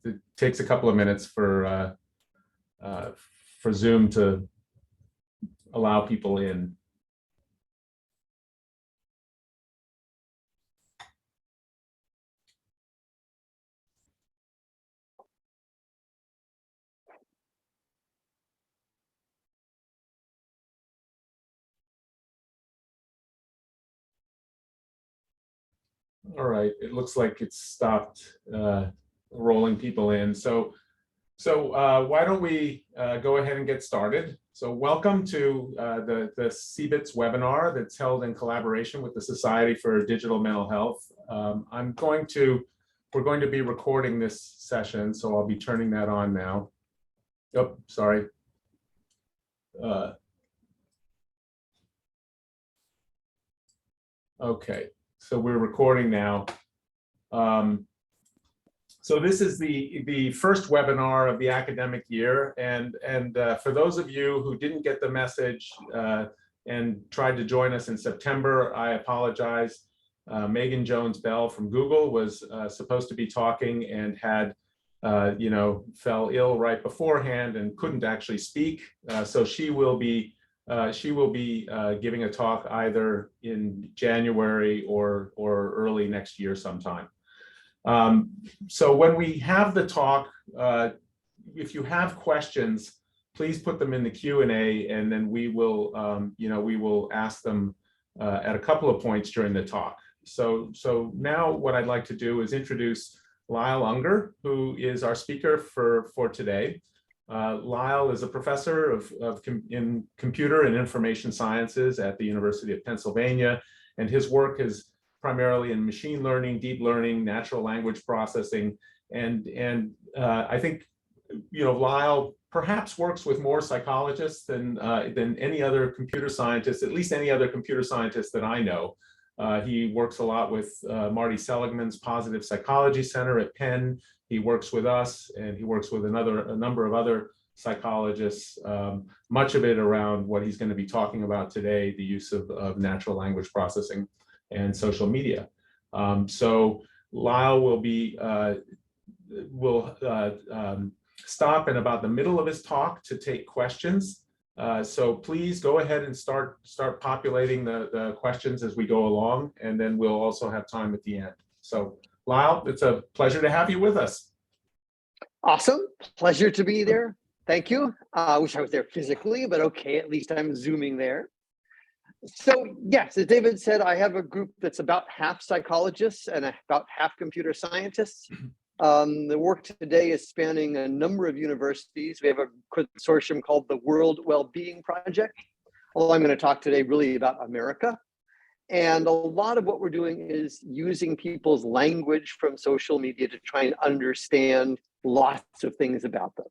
it takes a couple of minutes for Zoom to allow people in. All right, it looks like it's stopped rolling people in. So why don't we go ahead and get started? So welcome to the CBITs webinar that's held in collaboration with the Society for Digital Mental Health. We're going to be recording this session, so I'll be turning that on now. Oh, sorry. Okay, so we're recording now. So this is the first webinar of the academic year, and for those of you who didn't get the message and tried to join us in September, I apologize. Megan Jones-Bell from Google was supposed to be talking and had, fell ill right beforehand and couldn't actually speak. So she will be giving a talk either in January or early next year sometime. So when we have the talk, if you have questions, please put them in the Q&A, and then we will ask them at a couple of points during the talk. So now what I'd like to do is introduce Lyle Ungar, who is our speaker for today. Lyle is a professor in computer and information sciences at the University of Pennsylvania, and his work is primarily in machine learning, deep learning, natural language processing, and I think Lyle perhaps works with more psychologists than any other computer scientist, at least any other computer scientist that I know. He works a lot with Marty Seligman's Positive Psychology Center at Penn. He works with us, and he works with a number of other psychologists, much of it around what he's going to be talking about today, the use of natural language processing and social media. So Lyle will stop in about the middle of his talk to take questions. So please go ahead and start populating the questions as we go along, and then we'll also have time at the end. So Lyle, it's a pleasure to have you with us. Awesome, pleasure to be there. Thank you. I wish I was there physically, but okay, at least I'm Zooming there. So yes, as David said, I have a group that's about half psychologists and about half computer scientists. The work today is spanning a number of universities. We have a consortium called the World Wellbeing Project. Although I'm going to talk today really about America. And a lot of what we're doing is using people's language from social media to try and understand lots of things about them.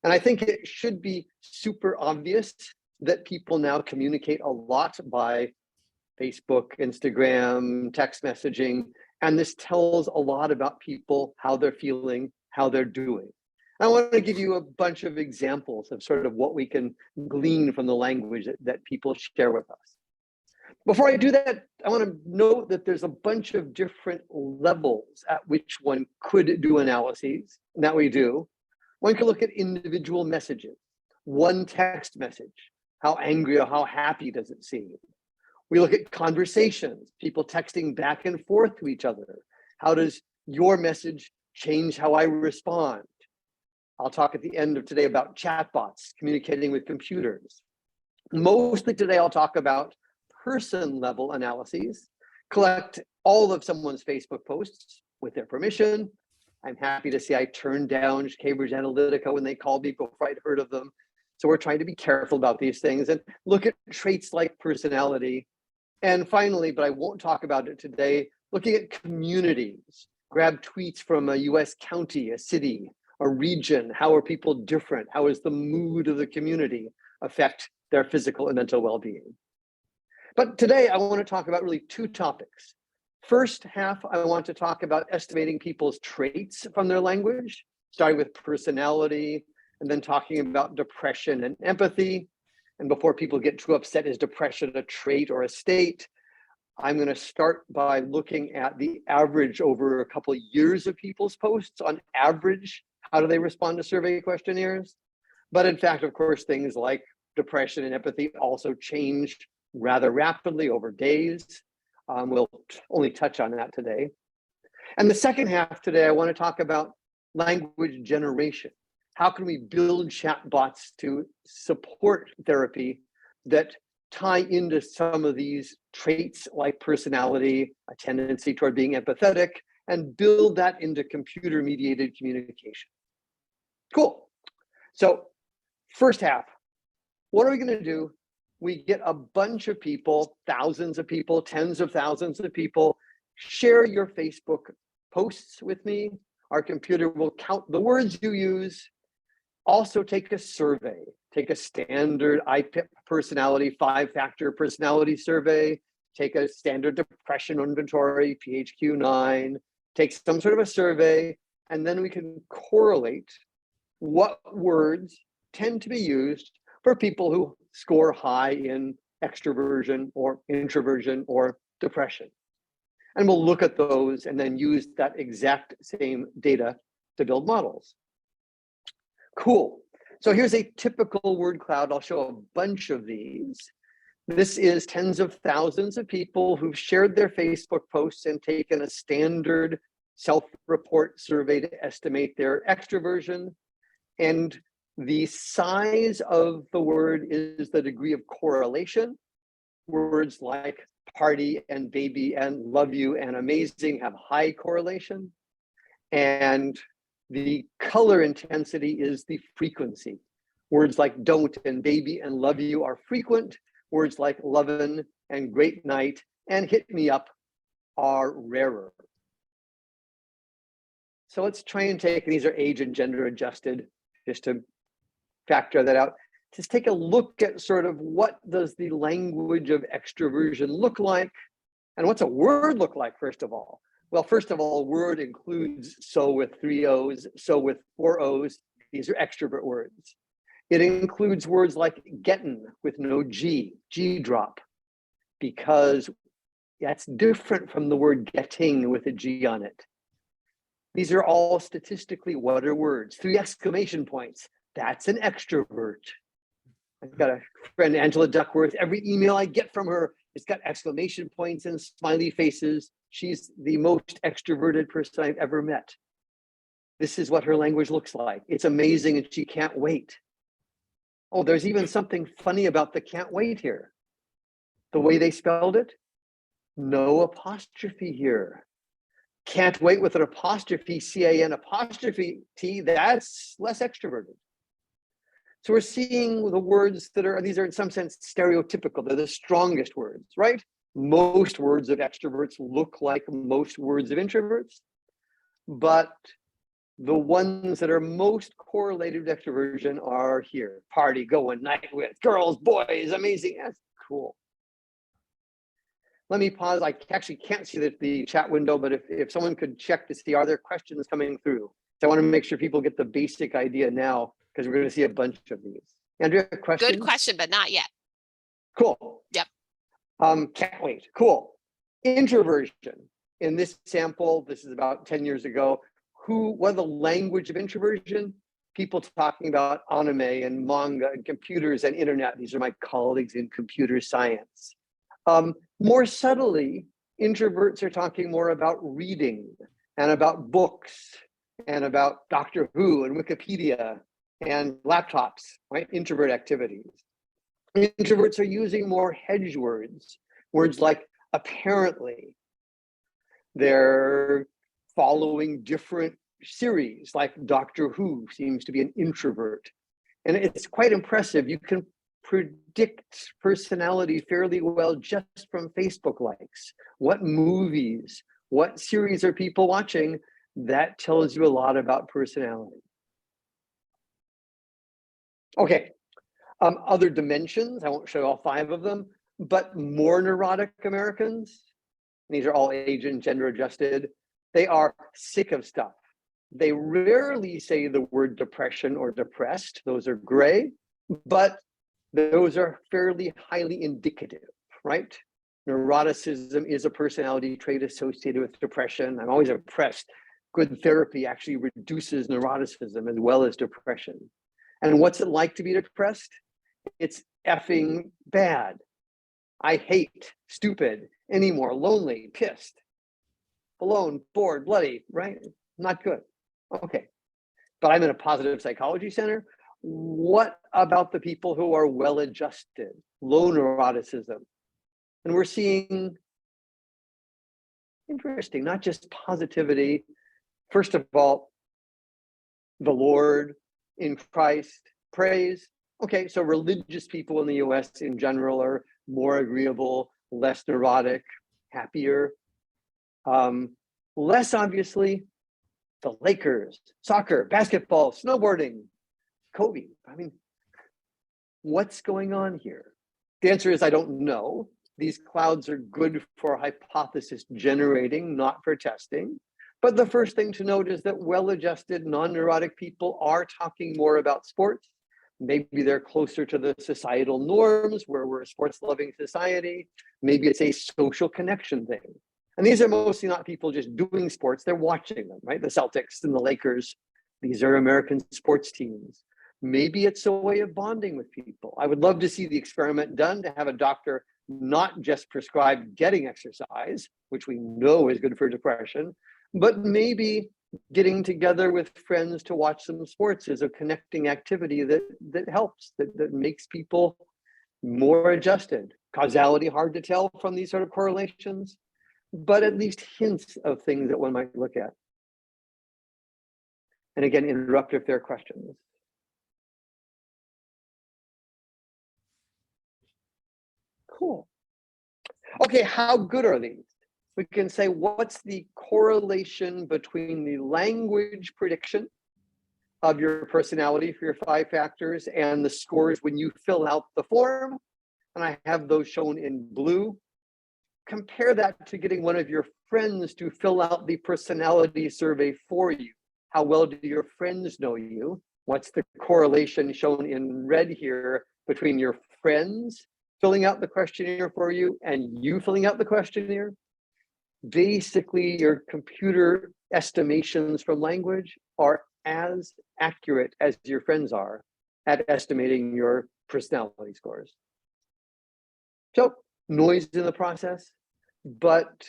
And I think it should be super obvious that people now communicate a lot by Facebook, Instagram, text messaging, and this tells a lot about people, how they're feeling, how they're doing. I want to give you a bunch of examples of sort of what we can glean from the language that people share with us. Before I do that, I want to note that there's a bunch of different levels at which one could do analyses, and that we do. One can look at individual messages, one text message. How angry or how happy does it seem? We look at conversations, people texting back and forth to each other. How does your message change how I respond? I'll talk at the end of today about chatbots communicating with computers. Mostly today, I'll talk about person-level analyses, collect all of someone's Facebook posts with their permission. I'm happy to say I turned down Cambridge Analytica when they called me before I'd heard of them. So we're trying to be careful about these things and look at traits like personality. And finally, but I won't talk about it today, looking at communities, grab tweets from a US county, a city, a region. How are people different? How is the mood of the community affect their physical and mental well-being? But today I want to talk about really two topics. First half, I want to talk about estimating people's traits from their language, starting with personality, and then talking about depression and empathy. And before people get too upset, is depression a trait or a state? I'm going to start by looking at the average over a couple of years of people's posts. On average, how do they respond to survey questionnaires? But in fact, of course, things like depression and empathy also change rather rapidly over days. We'll only touch on that today. And the second half today, I want to talk about language generation. How can we build chatbots to support therapy that tie into some of these traits like personality, a tendency toward being empathetic, and build that into computer-mediated communication. Cool. So first half, what are we going to do? We get a bunch of people, thousands of people, tens of thousands of people, share your Facebook posts with me. Our computer will count the words you use. Also take a survey, take a standard IPIP personality, 5-factor personality survey, take a standard depression inventory, PHQ-9, take some sort of a survey, and then we can correlate what words tend to be used for people who score high in extroversion or introversion or depression. And we'll look at those and then use that exact same data to build models. Cool. So here's a typical word cloud. I'll show a bunch of these. This is tens of thousands of people who've shared their Facebook posts and taken a standard self-report survey to estimate their extroversion. And the size of the word is the degree of correlation. Words like party and baby and love you and amazing have high correlation. And the color intensity is the frequency. Words like don't and baby and love you are frequent. Words like lovin' and great night and hit me up are rarer. So let's try and take, these are age and gender adjusted, just to factor that out. Just take a look at sort of what does the language of extroversion look like, and what's a word look like, first of all? Well, first of all, word includes so with 3 O's, so with 4 O's. These are extrovert words. It includes words like gettin' with no G, G drop, because that's different from the word getting with a G on it. These are all statistically what are words? 3 exclamation points. That's an extrovert. I've got a friend, Angela Duckworth. Every email I get from her, it's got exclamation points and smiley faces. She's the most extroverted person I've ever met. This is what her language looks like. It's amazing and she can't wait. Oh, there's even something funny about the can't wait here. The way they spelled it, no apostrophe here. Can't wait with an apostrophe, C-A-N apostrophe T, that's less extroverted. So we're seeing the words that are, these are in some sense stereotypical. They're the strongest words, right? Most words of extroverts look like most words of introverts, but the ones that are most correlated with extroversion are here. Party, going, night with, girls, boys, amazing, that's cool. Let me pause. I actually can't see the chat window, but if someone could check to see, are there questions coming through? So I want to make sure people get the basic idea now, because we're going to see a bunch of these. Andrea, questions? Good question, but not yet. Cool. Yep. Can't wait. Cool. Introversion. In this sample, this is about 10 years ago. What are the language of introversion? People talking about anime and manga and computers and internet. These are my colleagues in computer science. More subtly, introverts are talking more about reading and about books and about Doctor Who and Wikipedia and laptops, right? Introvert activities. Introverts are using more hedge words, words like apparently. They're following different series, like Doctor Who seems to be an introvert. And it's quite impressive. You can predict personality fairly well just from Facebook likes. What movies, what series are people watching? That tells you a lot about personality. Okay, other dimensions, I won't show all 5 of them, but more neurotic Americans, these are all age and gender adjusted, they are sick of stuff. They rarely say the word depression or depressed, those are gray, but those are fairly highly indicative, right? Neuroticism is a personality trait associated with depression. I'm always impressed. Good therapy actually reduces neuroticism as well as depression. And what's it like to be depressed? It's effing bad. I hate, stupid, anymore, lonely, pissed, alone, bored, bloody, right? Not good. Okay. But I'm in a positive psychology center. What about the people who are well-adjusted, low neuroticism? And we're seeing, interesting, not just positivity. First of all, the Lord in Christ, praise. Okay, so religious people in the US in general are more agreeable, less neurotic, happier. Less obviously, the Lakers, soccer, basketball, snowboarding, Kobe. I mean, what's going on here? The answer is I don't know. These clouds are good for hypothesis generating, not for testing. But the first thing to note is that well-adjusted, non-neurotic people are talking more about sports. Maybe they're closer to the societal norms where we're a sports-loving society. Maybe it's a social connection thing. And these are mostly not people just doing sports, they're watching them, right? The Celtics and the Lakers, these are American sports teams. Maybe it's a way of bonding with people. I would love to see the experiment done to have a doctor not just prescribe getting exercise, which we know is good for depression, but maybe getting together with friends to watch some sports is a connecting activity that helps, that makes people more adjusted. Causality, hard to tell from these sort of correlations, but at least hints of things that one might look at. And again, interrupt if there are questions. Cool. Okay, how good are these? We can say, what's the correlation between the language prediction of your personality for your 5 factors and the scores when you fill out the form? And I have those shown in blue. Compare that to getting one of your friends to fill out the personality survey for you. How well do your friends know you? What's the correlation shown in red here between your friends filling out the questionnaire for you and you filling out the questionnaire? Basically, your computer estimations from language are as accurate as your friends are at estimating your personality scores. So, noise in the process, but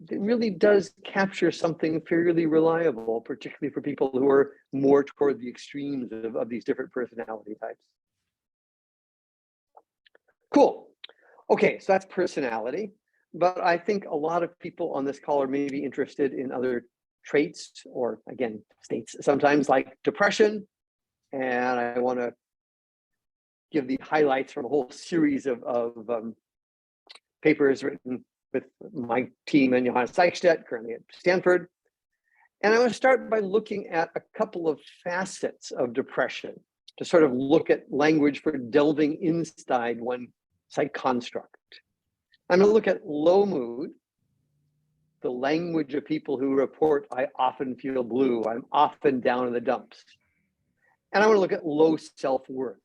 it really does capture something fairly reliable, particularly for people who are more toward the extremes of these different personality types. Cool. Okay, so that's personality. But I think a lot of people on this call are maybe interested in other traits or, again, states sometimes like depression. And I want to give the highlights from a whole series of papers written with my team and Johannes Eichstätt, currently at Stanford. And I want to start by looking at a couple of facets of depression to sort of look at language for delving inside one psych construct. I'm going to look at low mood, the language of people who report, I often feel blue, I'm often down in the dumps. And I want to look at low self-worth,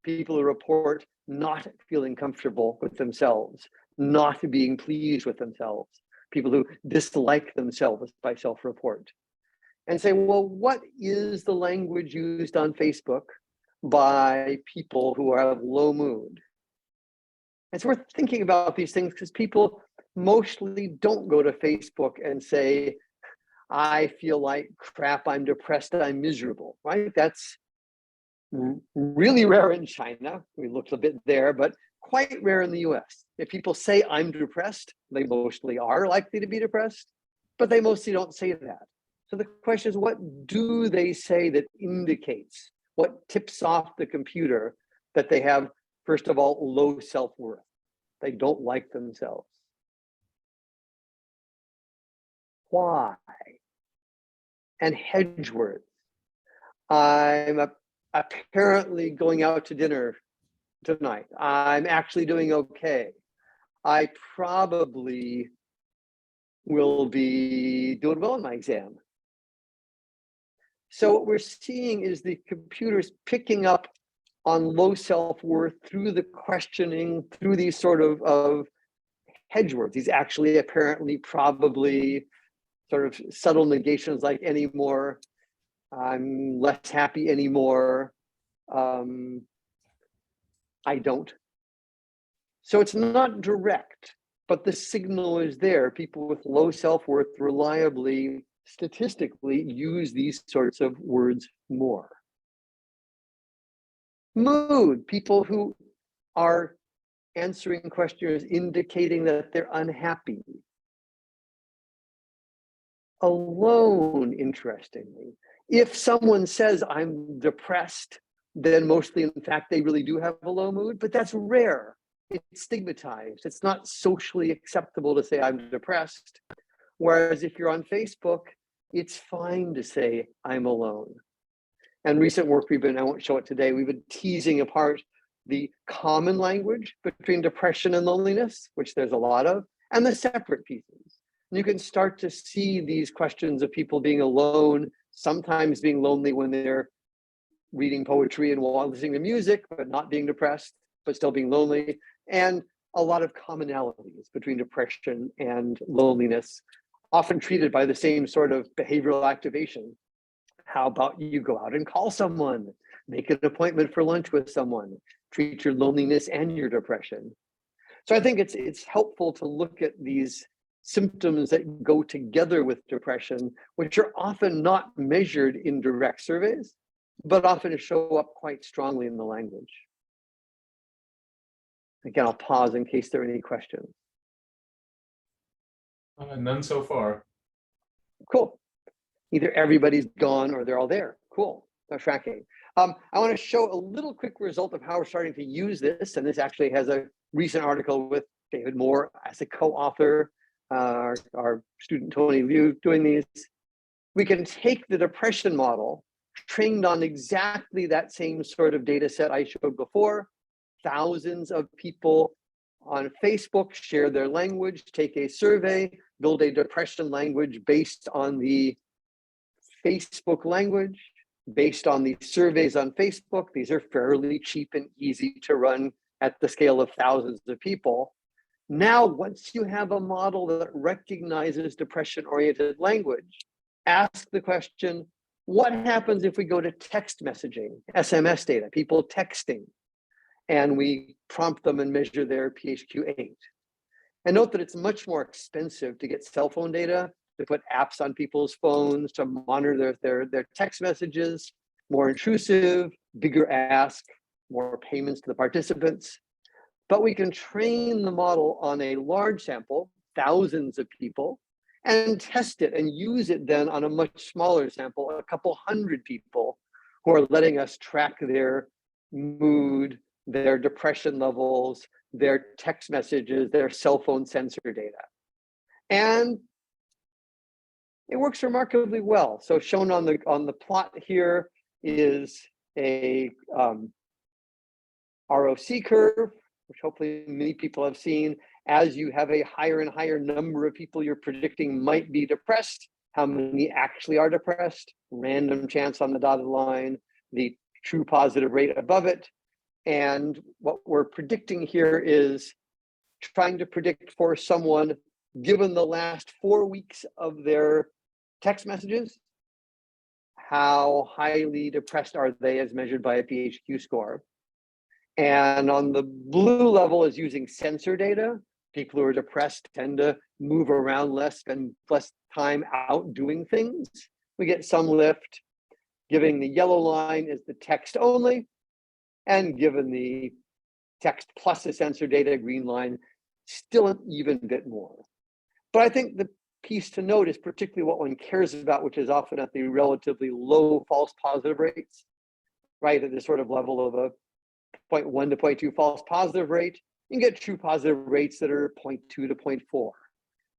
people who report not feeling comfortable with themselves, not being pleased with themselves, people who dislike themselves by self-report. And say, well, what is the language used on Facebook by people who have low mood? And so we're thinking about these things because people mostly don't go to Facebook and say, I feel like crap, I'm depressed, I'm miserable, right? That's really rare in China. We looked a bit there, but quite rare in the US. If people say I'm depressed, they mostly are likely to be depressed, but they mostly don't say that. So the question is, what do they say that indicates, what tips off the computer that they have, first of all, low self-worth? They don't like themselves. Why? And hedge words. I'm apparently going out to dinner tonight. I'm actually doing okay. I probably will be doing well in my exam. So what we're seeing is the computer's picking up on low self-worth through the questioning, through these sort of hedge words. These actually apparently probably sort of subtle negations like anymore, I'm less happy anymore, I don't. So it's not direct, but the signal is there. People with low self-worth reliably, statistically use these sorts of words more. Mood, people who are answering questions indicating that they're unhappy. Alone, interestingly. If someone says I'm depressed, then mostly in fact they really do have a low mood, but that's rare. It's stigmatized. It's not socially acceptable to say I'm depressed. Whereas if you're on Facebook, it's fine to say I'm alone. And recent work I won't show it today, we've been teasing apart the common language between depression and loneliness, which there's a lot of, and the separate pieces. And you can start to see these questions of people being alone, sometimes being lonely when they're reading poetry and listening to music, but not being depressed, but still being lonely, and a lot of commonalities between depression and loneliness, often treated by the same sort of behavioral activation. How about you go out and call someone, make an appointment for lunch with someone, treat your loneliness and your depression. So I think it's helpful to look at these symptoms that go together with depression, which are often not measured in direct surveys, but often show up quite strongly in the language. Again, I'll pause in case there are any questions. None so far. Cool. Either everybody's gone or they're all there. Cool. They're tracking. I want to show a little quick result of how we're starting to use this. And this actually has a recent article with David Moore as a co-author, our student Tony Liu doing these. We can take the depression model trained on exactly that same sort of data set I showed before. Thousands of people on Facebook share their language, take a survey, build a depression language based on the Facebook language, based on the surveys on Facebook. These are fairly cheap and easy to run at the scale of thousands of people. Now, once you have a model that recognizes depression-oriented language, ask the question, what happens if we go to text messaging, SMS data, people texting, and we prompt them and measure their PHQ-8? And note that it's much more expensive to get cell phone data, to put apps on people's phones, to monitor their text messages, more intrusive, bigger ask, more payments to the participants. But we can train the model on a large sample, thousands of people, and test it and use it then on a much smaller sample, a couple hundred people who are letting us track their mood, their depression levels, their text messages, their cell phone sensor data. And it works remarkably well. So shown on the plot here is a ROC curve, which hopefully many people have seen. As you have a higher and higher number of people you're predicting might be depressed, how many actually are depressed, random chance on the dotted line, the true positive rate above it. And what we're predicting here is trying to predict for someone, given the last 4 weeks of their text messages, how highly depressed are they as measured by a PHQ score. And on the blue level is using sensor data. People who are depressed tend to move around less, spend less time out doing things. We get some lift. Given the yellow line is the text only, and given the text plus the sensor data, green line, still an even bit more. But I think the piece to note is particularly what one cares about, which is often at the relatively low false positive rates, right? At the sort of level of a 0.1 to 0.2 false positive rate, you can get true positive rates that are 0.2 to 0.4.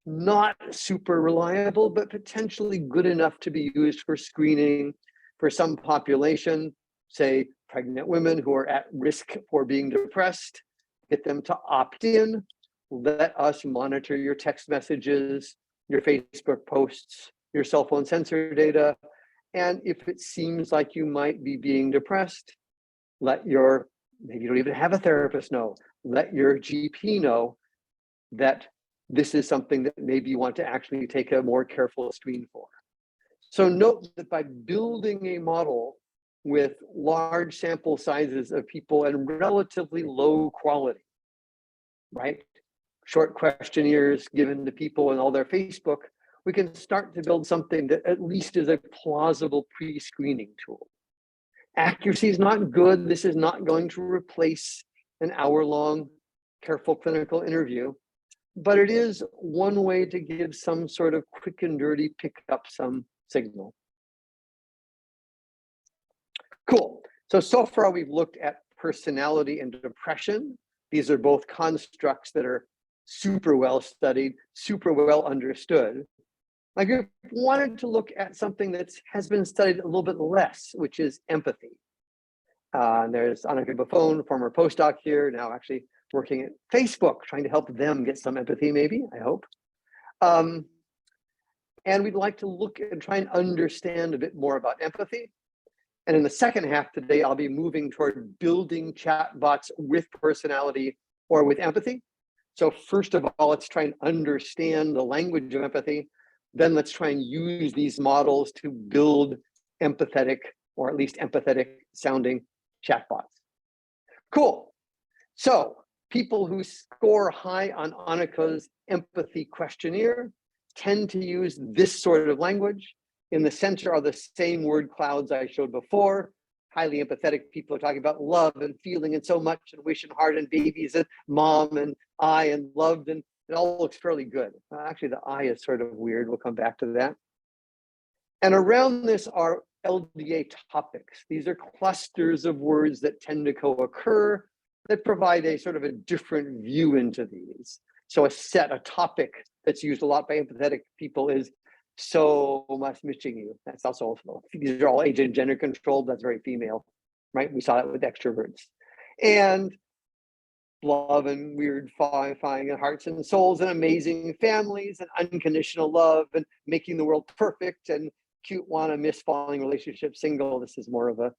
Not super reliable, but potentially good enough to be used for screening for some population, say pregnant women who are at risk for being depressed, get them to opt in, let us monitor your text messages, your Facebook posts, your cell phone sensor data. And if it seems like you might be being depressed, let your, maybe you don't even have a therapist know, let your GP know that this is something that maybe you want to actually take a more careful screen for. So note that by building a model with large sample sizes of people and relatively low quality, right? Short questionnaires given to people and all their Facebook, we can start to build something that at least is a plausible pre-screening tool. Accuracy is not good. This is not going to replace an hour-long careful clinical interview, but it is one way to give some sort of quick and dirty, pick up some signal. Cool. So far we've looked at personality and depression. These are both constructs that are super well studied, super well understood. My group wanted to look at something that has been studied a little bit less, which is empathy. There's Annika Buffon, former postdoc here, now actually working at Facebook, trying to help them get some empathy, maybe, I hope. And we'd like to look and try and understand a bit more about empathy. And in the second half today, I'll be moving toward building chatbots with personality or with empathy. So first of all, let's try and understand the language of empathy. Then let's try and use these models to build empathetic, or at least empathetic sounding chatbots. Cool. So people who score high on Annika's empathy questionnaire tend to use this sort of language. In the center are the same word clouds I showed before. Highly empathetic people are talking about love and feeling and so much and wish and heart and babies and mom and I and loved, and it all looks fairly good. Actually, the I is sort of weird. We'll come back to that. And around this are LDA topics. These are clusters of words that tend to co-occur that provide a sort of a different view into these. So a topic that's used a lot by empathetic people is so much missing you. That's also, these are all age and gender controlled. That's very female, right? We saw that with extroverts. And love and weird finding hearts and souls and amazing families and unconditional love and making the world perfect and cute wanna miss falling relationship single. This is more of a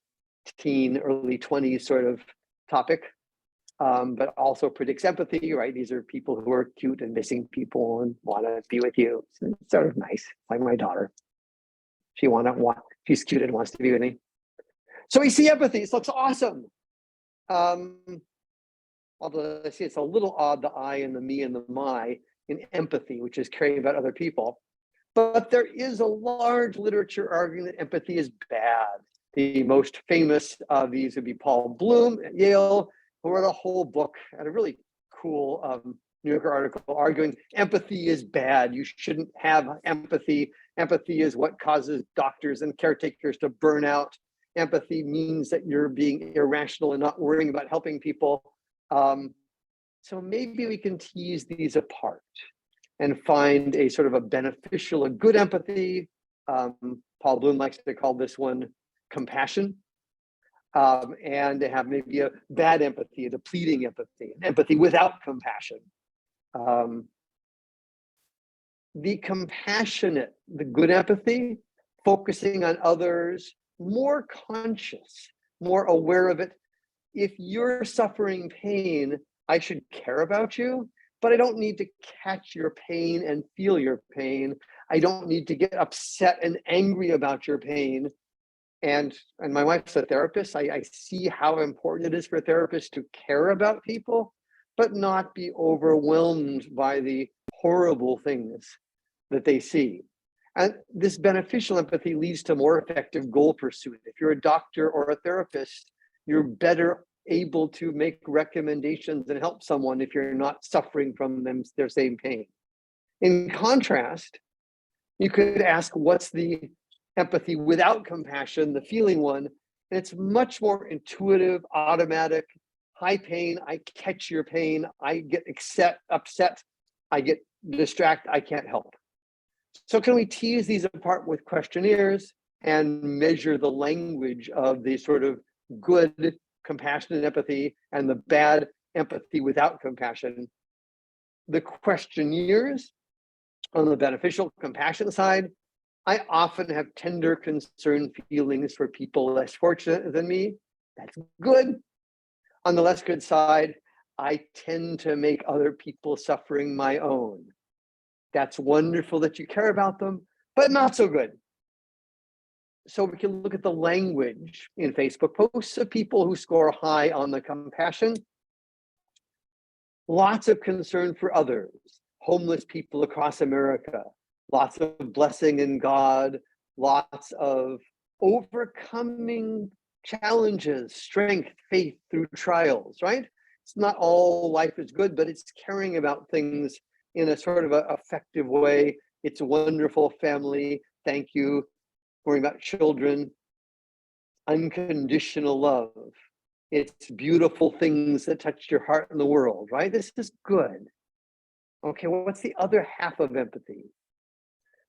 teen, early 20s sort of topic, but also predicts empathy, right? These are people who are cute and missing people and wanna be with you. So it's sort of nice, like my daughter. She's cute and wants to be with me. So we see empathy, this looks awesome. Although I see it's a little odd, the I and the me and the my in empathy, which is caring about other people. But there is a large literature arguing that empathy is bad. The most famous of these would be Paul Bloom at Yale, who wrote a whole book and a really cool New Yorker article arguing empathy is bad. You shouldn't have empathy. Empathy is what causes doctors and caretakers to burn out. Empathy means that you're being irrational and not worrying about helping people. So maybe we can tease these apart and find a sort of a beneficial, a good empathy. Paul Bloom likes to call this one compassion, and to have maybe a bad empathy, a depleting empathy, an empathy without compassion. The compassionate, the good empathy, focusing on others, more conscious, more aware of it. If you're suffering pain, I should care about you, but I don't need to catch your pain and feel your pain. I don't need to get upset and angry about your pain. And my wife's a therapist. I see how important it is for therapists to care about people, but not be overwhelmed by the horrible things that they see. And this beneficial empathy leads to more effective goal pursuit. If you're a doctor or a therapist, you're better able to make recommendations and help someone if you're not suffering from their same pain. In contrast, you could ask, what's the empathy without compassion, the feeling one? And it's much more intuitive, automatic, high pain, I catch your pain, I get upset, I get distracted, I can't help. So can we tease these apart with questionnaires and measure the language of the sort of good compassionate empathy and the bad empathy without compassion? The questionnaires on the beneficial compassion side, I often have tender concern feelings for people less fortunate than me. That's good. On the less good side, I tend to make other people's suffering my own. That's wonderful that you care about them, but not so good. So we can look at the language in Facebook posts of people who score high on the compassion. Lots of concern for others, homeless people across America, lots of blessing in God, lots of overcoming challenges, strength, faith through trials, right? It's not all life is good, but it's caring about things in a sort of a effective way. It's a wonderful family. Thank you. Worrying about children. Unconditional love. It's beautiful things that touch your heart in the world, right? This is good. Okay, well, what's the other half of empathy?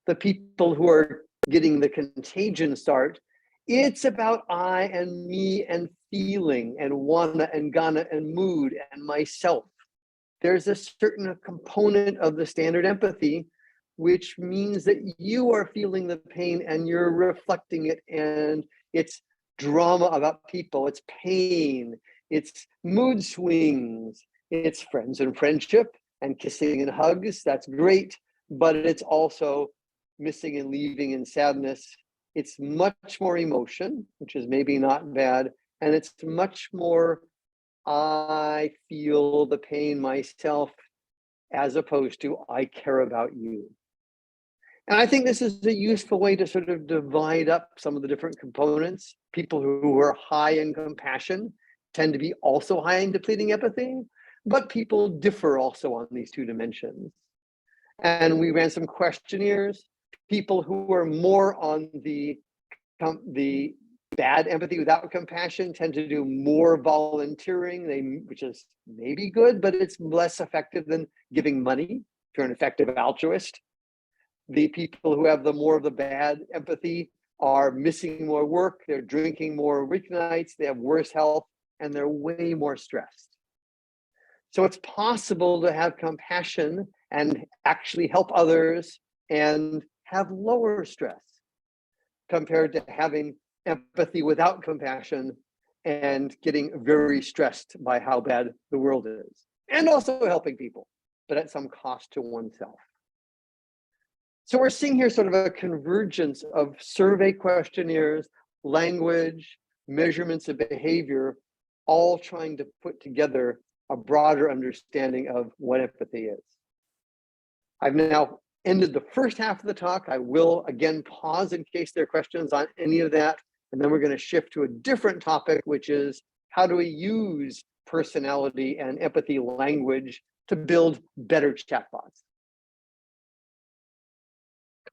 The people who are getting the contagion start, it's about I and me and feeling and wanna and gonna and mood and myself. There's a certain component of the standard empathy, which means that you are feeling the pain and you're reflecting it, and it's drama about people, it's pain, it's mood swings, it's friends and friendship and kissing and hugs, that's great, but it's also missing and leaving and sadness. It's much more emotion, which is maybe not bad, and it's much more I feel the pain myself as opposed to I care about you. And I think this is a useful way to sort of divide up some of the different components. People who are high in compassion tend to be also high in depleting empathy, but people differ also on these two dimensions. And we ran some questionnaires. People who are more on the bad empathy without compassion tend to do more volunteering, which is maybe good, but it's less effective than giving money if you're an effective altruist. The people who have the more of the bad empathy are missing more work, they're drinking more weeknights, they have worse health, and they're way more stressed. So it's possible to have compassion and actually help others and have lower stress compared to having empathy without compassion and getting very stressed by how bad the world is, and also helping people, but at some cost to oneself. So we're seeing here sort of a convergence of survey questionnaires, language, measurements of behavior, all trying to put together a broader understanding of what empathy is. I've now ended the first half of the talk. I will again pause in case there are questions on any of that, and then we're going to shift to a different topic, which is how do we use personality and empathy language to build better chatbots?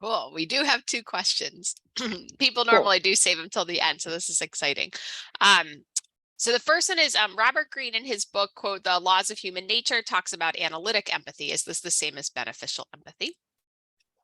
Cool. We do have two questions. People normally do save them till the end, so this is exciting. So the first one is Robert Greene in his book, quote, "The Laws of Human Nature," talks about analytic empathy. Is this the same as beneficial empathy?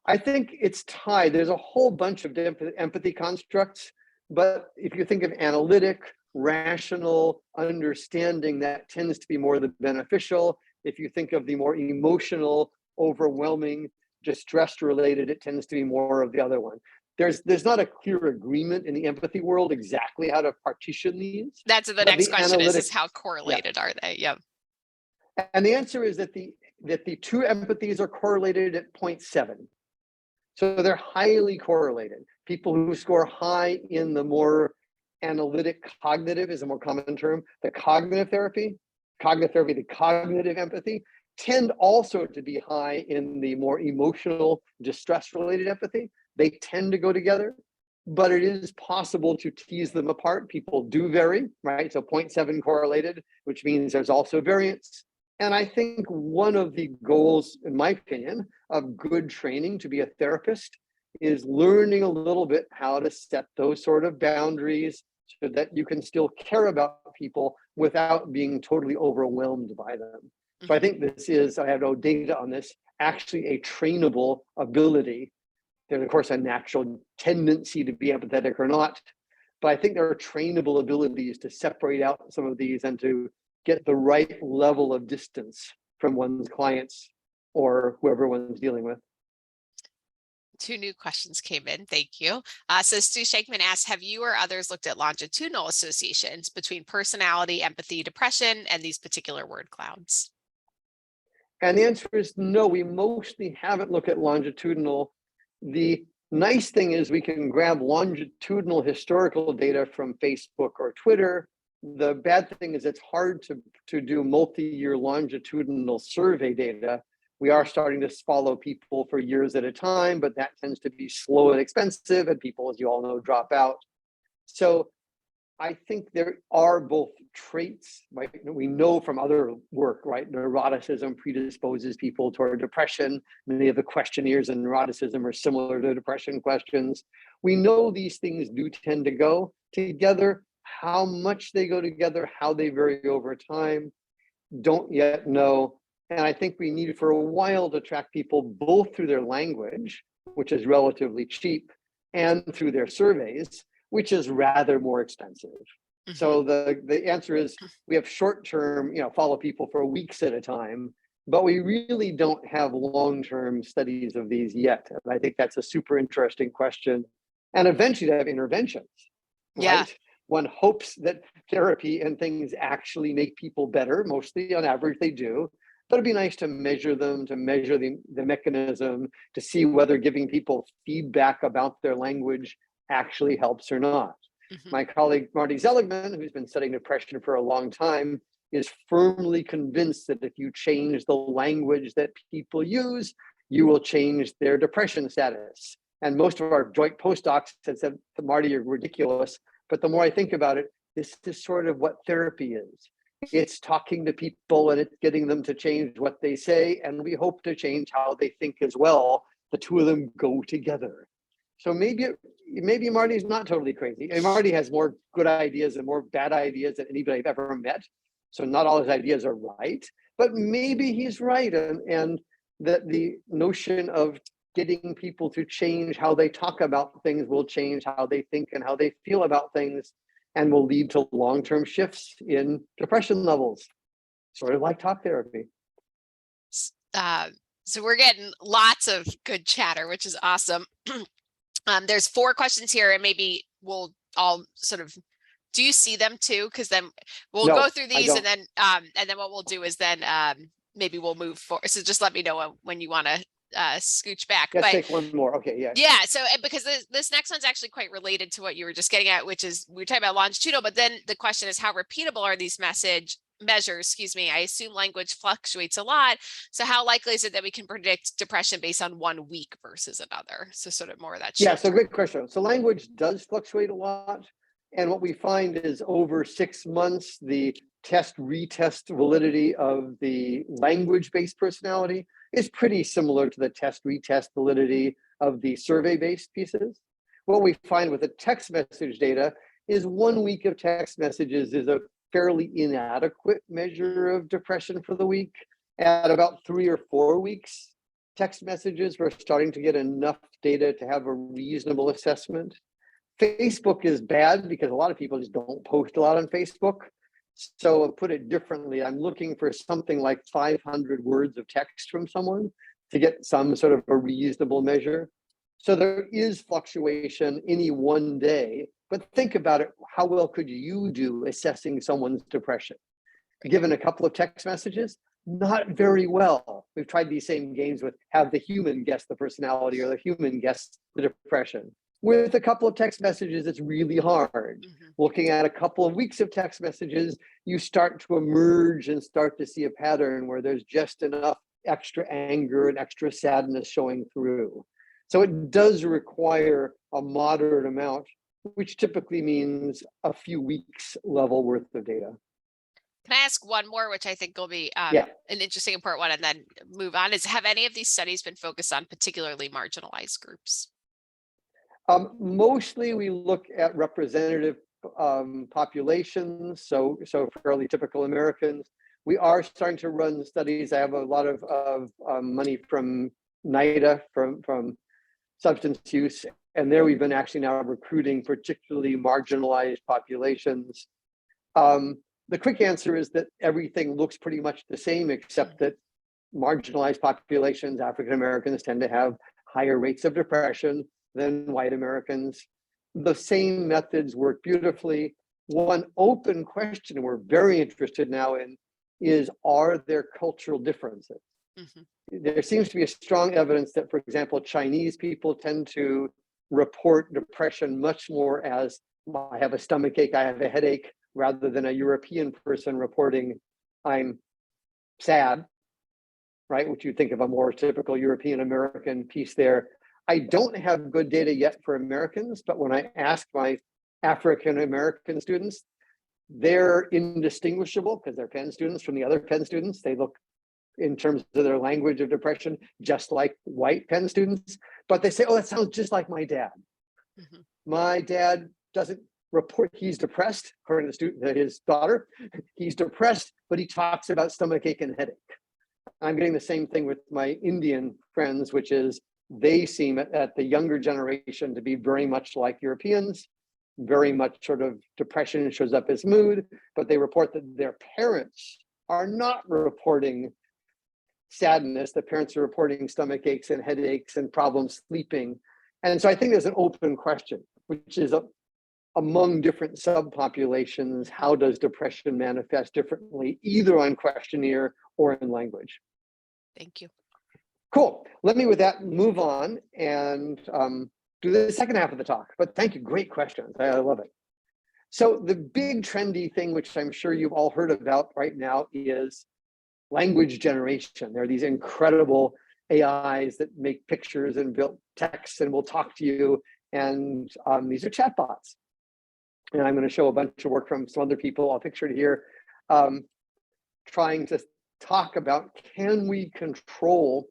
I think it's tied. There's a whole bunch of empathy constructs, but if you think of analytic, rational, understanding, that tends to be more the beneficial. If you think of the more emotional, overwhelming, distress related, it tends to be more of the other one. There's not a clear agreement in the empathy world exactly how to partition these. That's the next question is how correlated are they? Yep. And the answer is that the two empathies are correlated at 0.7. So they're highly correlated. People who score high in the more analytic cognitive is a more common term, the cognitive empathy, tend also to be high in the more emotional, distress-related empathy. They tend to go together, but it is possible to tease them apart. People do vary, right? So 0.7 correlated, which means there's also variance. And I think one of the goals, in my opinion, of good training to be a therapist is learning a little bit how to set those sort of boundaries so that you can still care about people without being totally overwhelmed by them. So I think this is, I have no data on this, actually a trainable ability. There's of course a natural tendency to be empathetic or not, but I think there are trainable abilities to separate out some of these and to get the right level of distance from one's clients or whoever one's dealing with. Two new questions came in. Thank you. So Stu Shankman asks, have you or others looked at longitudinal associations between personality, empathy, depression, and these particular word clouds? And the answer is no, we mostly haven't looked at longitudinal. The nice thing is we can grab longitudinal historical data from Facebook or Twitter. The bad thing is it's hard to do multi-year longitudinal survey data. We are starting to follow people for years at a time, but that tends to be slow and expensive, and people, as you all know, drop out. So I think there are both traits, right? We know from other work, right? Neuroticism predisposes people toward depression. Many of the questionnaires in neuroticism are similar to depression questions. We know these things do tend to go together. How much they go together, how they vary over time, don't yet know. And I think we need for a while to track people both through their language, which is relatively cheap, and through their surveys, which is rather more expensive. Mm-hmm. So the answer is we have short-term, follow people for weeks at a time, but we really don't have long-term studies of these yet. And I think that's a super interesting question. And eventually to have interventions, right? Yeah. One hopes that therapy and things actually make people better. Mostly on average they do. But it'd be nice to measure them, to measure the mechanism, to see whether giving people feedback about their language actually helps or not. Mm-hmm. My colleague, Marty Seligman, who's been studying depression for a long time, is firmly convinced that if you change the language that people use, you will change their depression status. And most of our joint postdocs had said, Marty, you're ridiculous. But the more I think about it, this is sort of what therapy is. It's talking to people and it's getting them to change what they say. And we hope to change how they think as well. The two of them go together. So maybe Marty's not totally crazy. And Marty has more good ideas and more bad ideas than anybody I've ever met. So not all his ideas are right, but maybe he's right. And that the notion of getting people to change how they talk about things will change how they think and how they feel about things, and will lead to long-term shifts in depression levels, sort of like talk therapy. So we're getting lots of good chatter, which is awesome. There's 4 questions here, and maybe we'll all sort of, do you see them too? Because then we'll go through these, and then what we'll do is then maybe we'll move forward. So just let me know when you want to scooch back. Let's take one more. Okay, yeah. Yeah. So because this next one's actually quite related to what you were just getting at, which is we're talking about longitudinal, but then the question is how repeatable are these measures? I assume language fluctuates a lot. So how likely is it that we can predict depression based on 1 week versus another? So sort of more of that. Yeah, so great question. So language does fluctuate a lot. And what we find is over 6 months, the retest validity of the language-based personality is pretty similar to the retest validity of the survey-based pieces. What we find with the text message data is 1 week of text messages is a fairly inadequate measure of depression for the week. At about 3 or 4 weeks, text messages, we're starting to get enough data to have a reasonable assessment. Facebook is bad because a lot of people just don't post a lot on Facebook. So I'll put it differently. I'm looking for something like 500 words of text from someone to get some sort of a reasonable measure. So there is fluctuation any one day, but think about it. How well could you do assessing someone's depression? Given a couple of text messages, not very well. We've tried these same games with have the human guess the personality or the human guess the depression. With a couple of text messages, it's really hard. Mm-hmm. Looking at a couple of weeks of text messages, you start to emerge and start to see a pattern where there's just enough extra anger and extra sadness showing through. So it does require a moderate amount, which typically means a few weeks level worth of data. Can I ask one more, which I think will be an interesting important one, and then move on? Have any of these studies been focused on particularly marginalized groups? Mostly we look at representative populations, so fairly typical Americans. We are starting to run studies. I have a lot of money from NIDA, from substance use, and there we've been actually now recruiting particularly marginalized populations. The quick answer is that everything looks pretty much the same, except that marginalized populations, African Americans, tend to have higher rates of depression than white Americans. The same methods work beautifully. One open question we're very interested now in is, are there cultural differences? Mhm. There seems to be a strong evidence that, for example, Chinese people tend to report depression much more as I have a stomach ache, I have a headache, rather than a European person reporting I'm sad, right? Which you think of a more typical European American piece there. I don't have good data yet for Americans, but when I ask my African American students, they're indistinguishable because they're Penn students from the other Penn students. They look in terms of their language of depression, just like white Penn students, but they say, oh, that sounds just like my dad. Mhm. My dad doesn't report he's depressed, according to the student, his daughter, he's depressed, but he talks about stomachache and headache. I'm getting the same thing with my Indian friends, which is they seem at the younger generation to be very much like Europeans, very much sort of depression shows up as mood, but they report that their parents are not reporting sadness. The parents are reporting stomach aches and headaches and problems sleeping. And so I think there's an open question, which is among different subpopulations, how does depression manifest differently, either on questionnaire or in language? Thank you. Cool. Let me, with that, move on and do the second half of the talk. But thank you. Great questions. I love it. So the big trendy thing, which I'm sure you've all heard about right now, is language generation. There are these incredible AIs that make pictures and build text and will talk to you. And these are chatbots. And I'm going to show a bunch of work from some other people. I'll picture it here, trying to talk about, can we control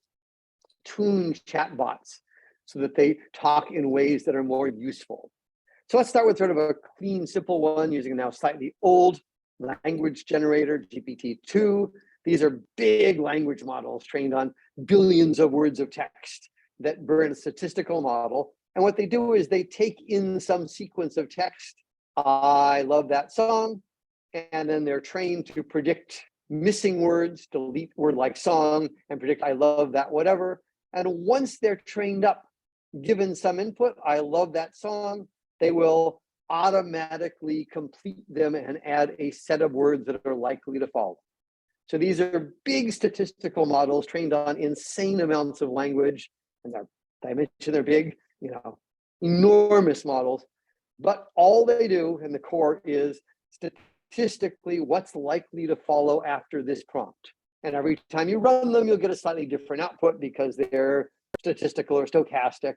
tuned chatbots so that they talk in ways that are more useful? So let's start with sort of a clean, simple one using a now slightly old language generator, GPT-2. These are big language models trained on billions of words of text that burn a statistical model. And what they do is they take in some sequence of text. I love that song. And then they're trained to predict missing words, delete word like song, and predict I love that whatever. And once they're trained up, given some input, I love that song, they will automatically complete them and add a set of words that are likely to follow. So these are big statistical models trained on insane amounts of language. And I mentioned they're big, enormous models. But all they do in the core is statistically what's likely to follow after this prompt. And every time you run them, you'll get a slightly different output because they're statistical or stochastic.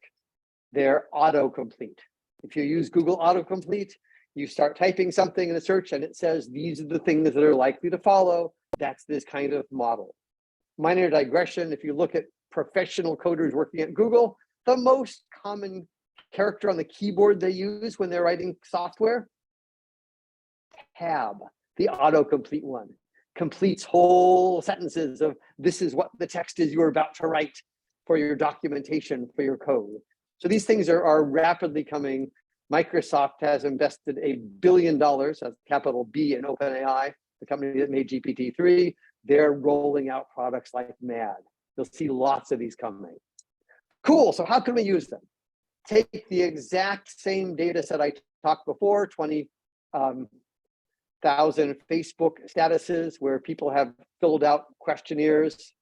They're autocomplete. If you use Google autocomplete, you start typing something in a search and it says, these are the things that are likely to follow. That's this kind of model. Minor digression, if you look at professional coders working at Google, the most common character on the keyboard they use when they're writing software, tab, the autocomplete one, completes whole sentences of this is what the text is you're about to write for your documentation, for your code. So these things are rapidly coming. Microsoft has invested $1 billion, that's capital B, in OpenAI, the company that made GPT-3. They're rolling out products like mad. You'll see lots of these coming. Cool, so how can we use them? Take the exact same data set I talked before, 20,000 Facebook statuses where people have filled out questionnaires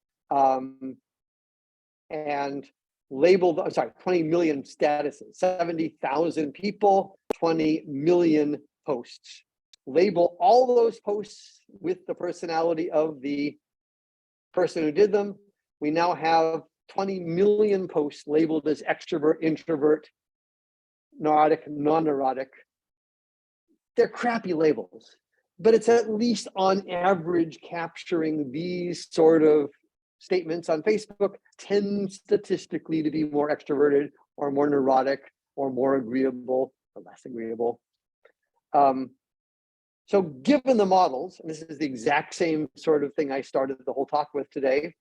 and labeled, 20 million statuses, 70,000 people, 20 million posts. Label all those posts with the personality of the person who did them. We now have 20 million posts labeled as extrovert, introvert, neurotic, non-neurotic. They're crappy labels, but it's at least on average capturing these sort of statements on Facebook tend statistically to be more extroverted or more neurotic or more agreeable or less agreeable. So given the models, and this is the exact same sort of thing I started the whole talk with today,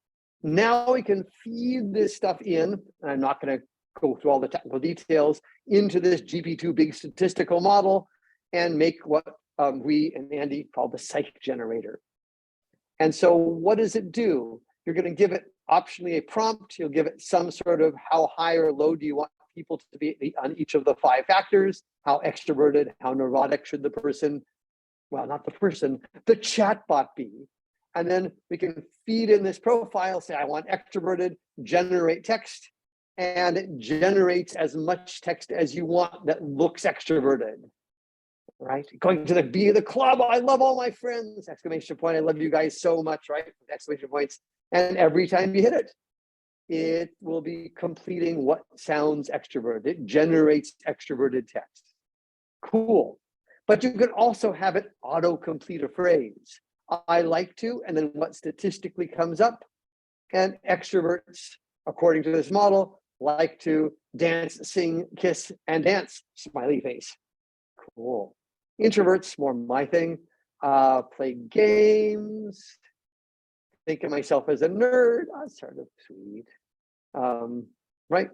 now we can feed this stuff in, and I'm not going to go through all the technical details, into this GP2 big statistical model and make what we and Andy call the psych generator. And so what does it do? You're going to give it optionally a prompt. You'll give it some sort of how high or low do you want people to be on each of the 5 factors, how extroverted, how neurotic should the person, well, not the person, the chatbot be. And then we can feed in this profile, say I want extroverted, generate text, and it generates as much text as you want that looks extroverted, right? Going to be the club, I love all my friends, exclamation point, I love you guys so much, right? Exclamation points. And every time you hit it, it will be completing what sounds extroverted. It generates extroverted text. Cool. But you can also have it auto-complete a phrase. I like to, and then what statistically comes up. And extroverts, according to this model, like to dance, sing, kiss, and dance, smiley face. Cool. Introverts, more my thing, play games, think of myself as a nerd, that's sort of sweet, right?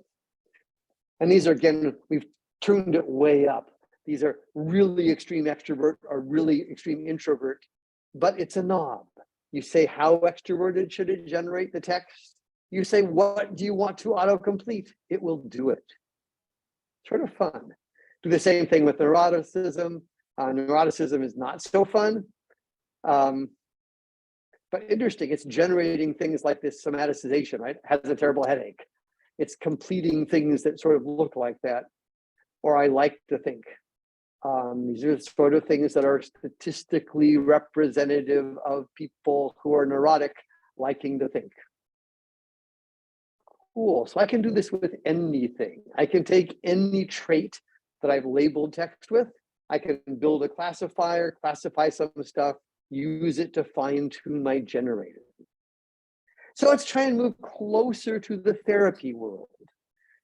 And these are, again, we've tuned it way up. These are really extreme extrovert or really extreme introvert, but it's a knob. You say, how extroverted should it generate the text? You say, what do you want to autocomplete? It will do it. Sort of fun. Do the same thing with neuroticism. Neuroticism is not so fun, but interesting. It's generating things like this somaticization, right? Has a terrible headache. It's completing things that sort of look like that. Or I like to think. These are sort of things that are statistically representative of people who are neurotic liking to think. Cool, so I can do this with anything. I can take any trait that I've labeled text with. I can build a classifier, classify some stuff, use it to fine tune my generator. So let's try and move closer to the therapy world.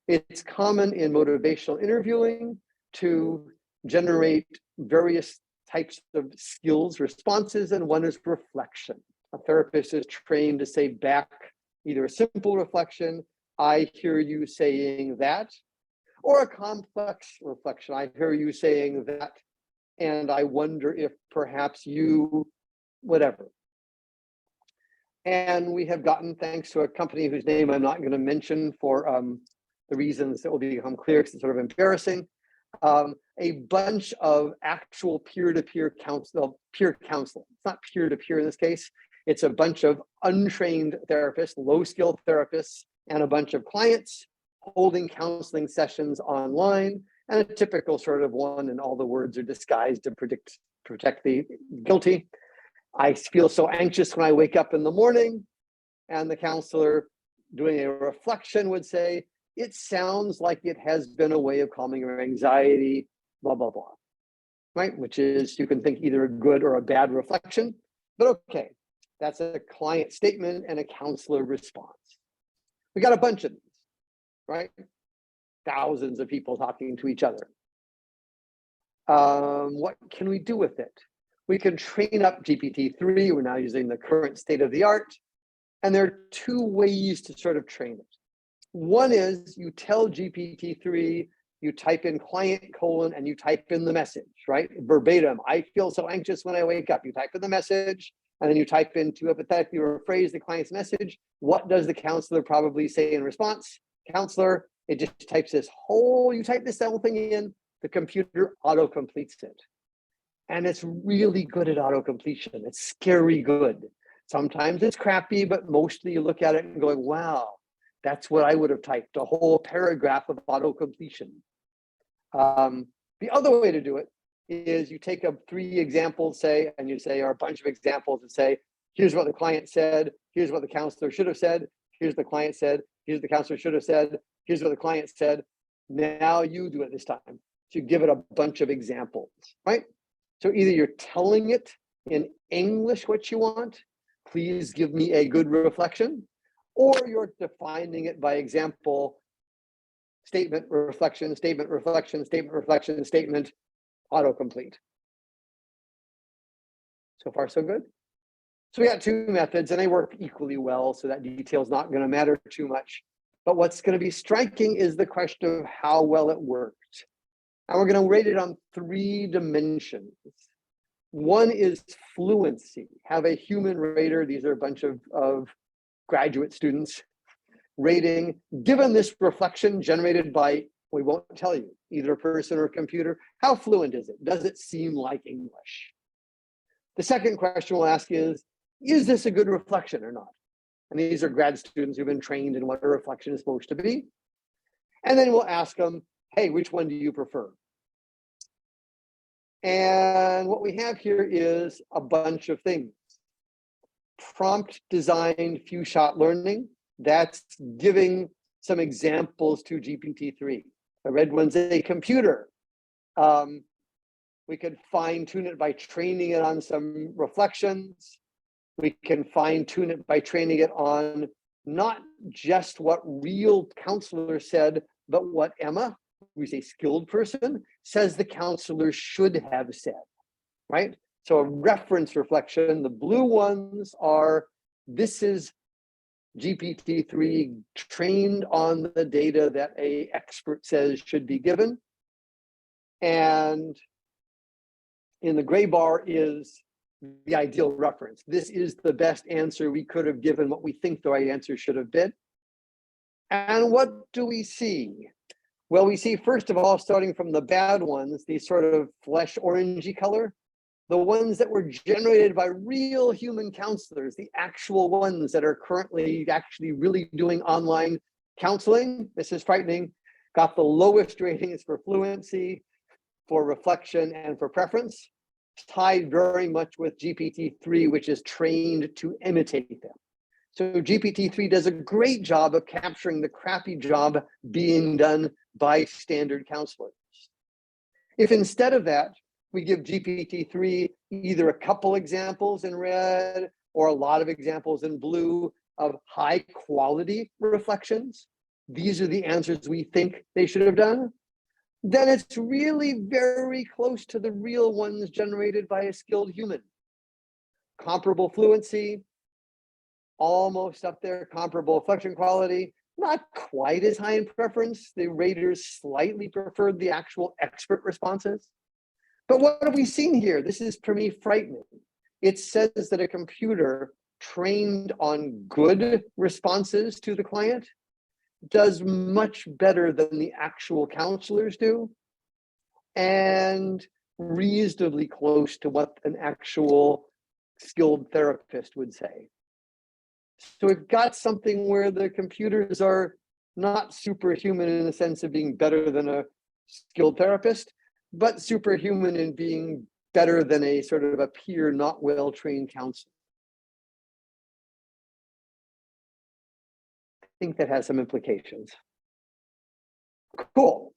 It's common in motivational interviewing to generate various types of skills, responses, and one is reflection. A therapist is trained to say back either a simple reflection, I hear you saying that, or a complex reflection, I hear you saying that, and I wonder if perhaps you, whatever. And we have gotten, thanks to a company whose name I'm not going to mention for the reasons that will become clear because it's sort of embarrassing, a bunch of actual peer-to-peer peer counseling. It's not peer-to-peer in this case. It's a bunch of untrained therapists, low-skilled therapists, and a bunch of clients holding counseling sessions online, and a typical sort of one, and all the words are disguised to protect the guilty. I feel so anxious when I wake up in the morning, and the counselor doing a reflection would say, it sounds like it has been a way of calming your anxiety, blah, blah, blah, right? Which is, you can think either a good or a bad reflection, but okay, that's a client statement and a counselor response. We got a bunch of these, right? Thousands of people talking to each other. What can we do with it? We can train up GPT-3. We're now using the current state of the art. And there are two ways to sort of train it. One is you tell GPT-3, you type in client : and you type in the message, right? Verbatim, I feel so anxious when I wake up. You type in the message, and then you type in to empathetically rephrase the client's message. What does the counselor probably say in response? Counselor, it just types this whole, you type this whole thing in, the computer auto-completes it. And it's really good at auto-completion. It's scary good. Sometimes it's crappy, but mostly you look at it and going, wow, that's what I would have typed, a whole paragraph of auto-completion. The other way to do it is you take up 3 examples, say, and you say, or a bunch of examples and say, here's what the client said, here's what the counselor should have said, here's the client said, here's the counselor should have said, here's what the client said, now you do it this time. So you give it a bunch of examples, right? So either you're telling it in English what you want, please give me a good reflection, or you're defining it by example, statement, reflection, statement, reflection, statement, reflection, statement, autocomplete. So far, so good. So we got 2 methods and they work equally well, so that detail is not going to matter too much. But what's going to be striking is the question of how well it worked. And we're going to rate it on 3 dimensions. One is fluency. Have a human rater. These are a bunch of graduate students rating, given this reflection generated by, we won't tell you, either a person or a computer, how fluent is it? Does it seem like English? The second question we'll ask is is this a good reflection or not? And these are grad students who've been trained in what a reflection is supposed to be. And then we'll ask them, hey, which one do you prefer? And what we have here is a bunch of things. Prompt designed few shot learning, that's giving some examples to GPT-3. The red one's a computer. We could fine tune it by training it on some reflections. We can fine tune it by training it on not just what real counselor said, but what Emma, who's a skilled person, says the counselor should have said, right? So a reference reflection, the blue ones are, this is GPT-3 trained on the data that an expert says should be given. And in the gray bar is the ideal reference. This is the best answer we could have given what we think the right answer should have been. And what do we see? Well, we see, first of all, starting from the bad ones, these sort of flesh orangey color, the ones that were generated by real human counselors, the actual ones that are currently actually really doing online counseling. This is frightening. Got the lowest ratings for fluency, for reflection, and for preference, tied very much with GPT-3, which is trained to imitate them. So GPT-3 does a great job of capturing the crappy job being done by standard counselors. If instead of that, we give GPT-3 either a couple examples in red or a lot of examples in blue of high quality reflections, these are the answers we think they should have done, then it's really very close to the real ones generated by a skilled human. Comparable fluency, almost up there, comparable reflection quality, not quite as high in preference. The raters slightly preferred the actual expert responses. But what have we seen here? This is, for me, frightening. It says that a computer trained on good responses to the client does much better than the actual counselors do, and reasonably close to what an actual skilled therapist would say. So we've got something where the computers are not superhuman in the sense of being better than a skilled therapist, but superhuman in being better than a sort of a peer, not well-trained counselor. I think that has some implications. Cool.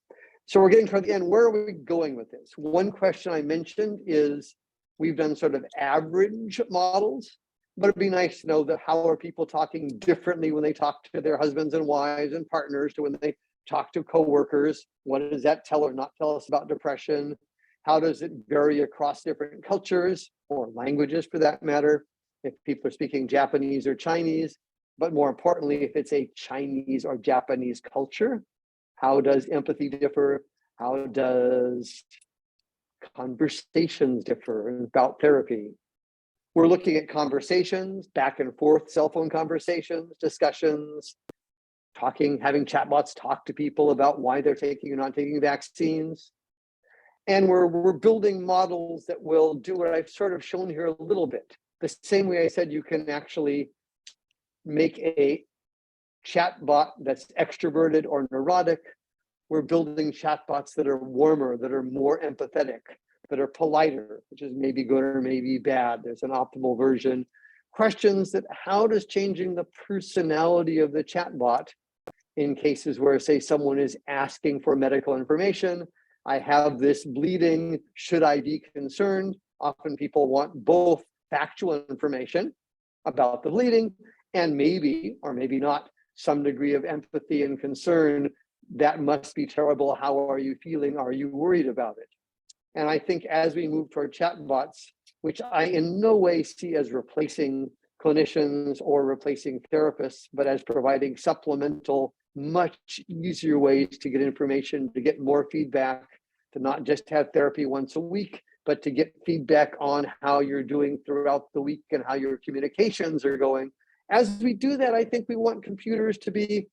So we're getting toward the end. Where are we going with this? One question I mentioned is we've done sort of average models, but it'd be nice to know that how are people talking differently when they talk to their husbands and wives and partners to when they talk to coworkers. What does that tell or not tell us about depression? How does it vary across different cultures or languages for that matter? If people are speaking Japanese or Chinese, but more importantly, if it's a Chinese or Japanese culture, how does empathy differ? How does conversations differ about therapy? We're looking at conversations, back and forth, cell phone conversations, discussions, talking, having chatbots talk to people about why they're taking or not taking vaccines. And we're building models that will do what I've sort of shown here a little bit. The same way I said you can actually make a chatbot that's extroverted or neurotic. We're building chatbots that are warmer, that are more empathetic, that are politer, which is maybe good or maybe bad. There's an optimal version. Questions that how does changing the personality of the chatbot in cases where, say, someone is asking for medical information, I have this bleeding, should I be concerned? Often people want both factual information about the bleeding and maybe, or maybe not, some degree of empathy and concern. That must be terrible. How are you feeling? Are you worried about it? And I think as we move toward chatbots, which I in no way see as replacing clinicians or replacing therapists, but as providing supplemental, much easier ways to get information, to get more feedback, to not just have therapy once a week, but to get feedback on how you're doing throughout the week and how your communications are going. As we do that, I think we want computers to be,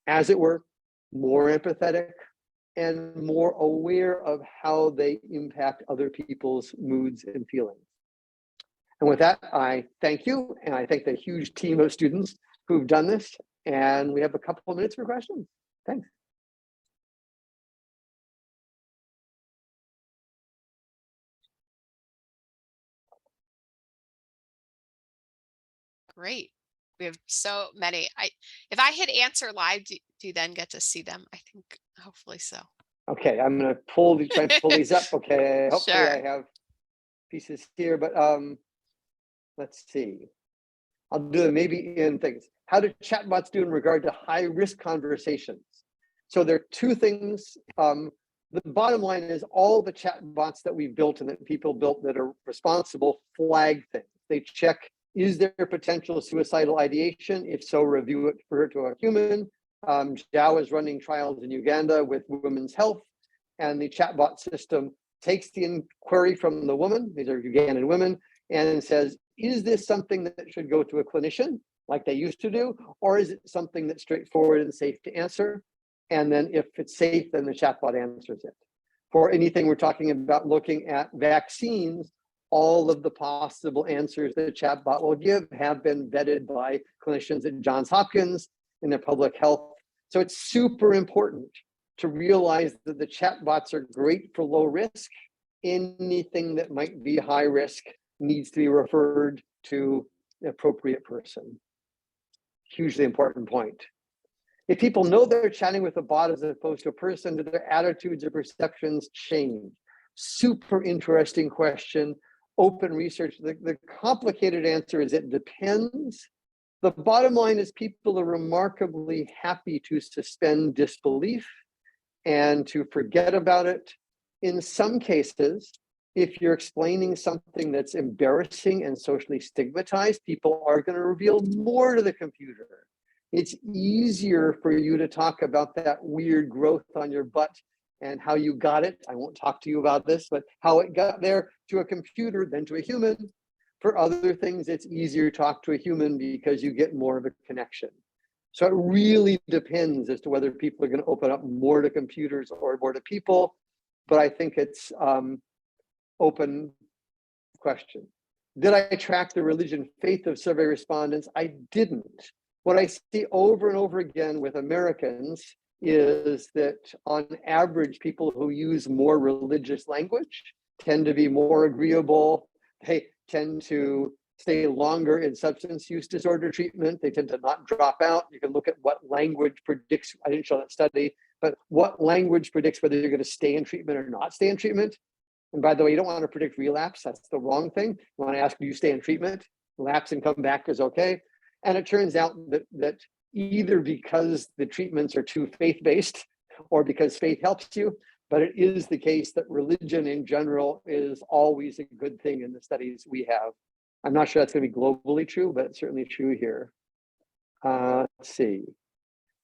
as it were, more empathetic and more aware of how they impact other people's moods and feelings. And with that, I thank you, and I thank the huge team of students who've done this. And we have a couple of minutes for questions. Thanks. Great. We have so many. If I hit answer live, do you then get to see them? I think hopefully so. Okay, I'm gonna try and pull these up. Okay, hopefully I Sure. have pieces here, but let's see. I'll do them maybe in things. How do chatbots do in regard to high-risk conversations? So there are two things. The bottom line is all the chatbots that we've built and that people built that are responsible flag things. They check, is there potential suicidal ideation? If so, review it for to a human. Zhao is running trials in Uganda with women's health, and the chatbot system takes the inquiry from the woman, these are Ugandan women, and says, is this something that should go to a clinician like they used to do, or is it something that's straightforward and safe to answer? And then if it's safe, then the chatbot answers it. For anything we're talking about looking at vaccines, all of the possible answers that the chatbot will give have been vetted by clinicians at Johns Hopkins in their public health. So it's super important to realize that the chatbots are great for low risk. Anything that might be high risk needs to be referred to the appropriate person. Hugely important point. If people know they're chatting with a bot as opposed to a person, do their attitudes or perceptions change? Super interesting question. Open research. The complicated answer is it depends. The bottom line is people are remarkably happy to suspend disbelief and to forget about it. In some cases, if you're explaining something that's embarrassing and socially stigmatized, people are going to reveal more to the computer. It's easier for you to talk about that weird growth on your butt and how you got it. I won't talk to you about this, but how it got there to a computer than to a human. For other things, it's easier to talk to a human because you get more of a connection. So it really depends as to whether people are going to open up more to computers or more to people. But I think it's open question. Did I track the religion faith of survey respondents? I didn't. What I see over and over again with Americans is that on average, people who use more religious language tend to be more agreeable. They tend to stay longer in substance use disorder treatment. They tend to not drop out. You can look at what language predicts, I didn't show that study, but what language predicts whether you're going to stay in treatment or not stay in treatment. And by the way, you don't want to predict relapse. That's the wrong thing. You want to ask, do you stay in treatment? Relapse and come back is okay. And it turns out that either because the treatments are too faith-based or because faith helps you, but it is the case that religion in general is always a good thing in the studies we have. I'm not sure that's going to be globally true, but it's certainly true here. Let's see.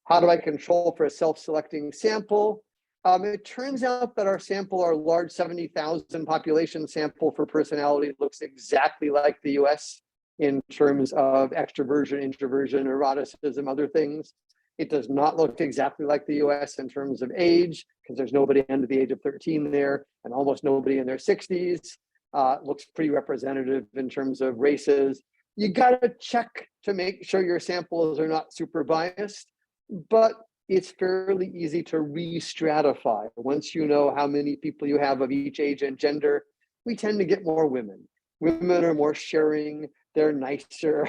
How do I control for a self-selecting sample? It turns out that our sample, our large 70,000 population sample for personality looks exactly like the US in terms of extroversion, introversion, eroticism, other things. It does not look exactly like the US in terms of age, because there's nobody under the age of 13 there and almost nobody in their 60s. Looks pretty representative in terms of races. You gotta check to make sure your samples are not super biased, but it's fairly easy to re-stratify. Once you know how many people you have of each age and gender, we tend to get more women. Women are more sharing, they're nicer,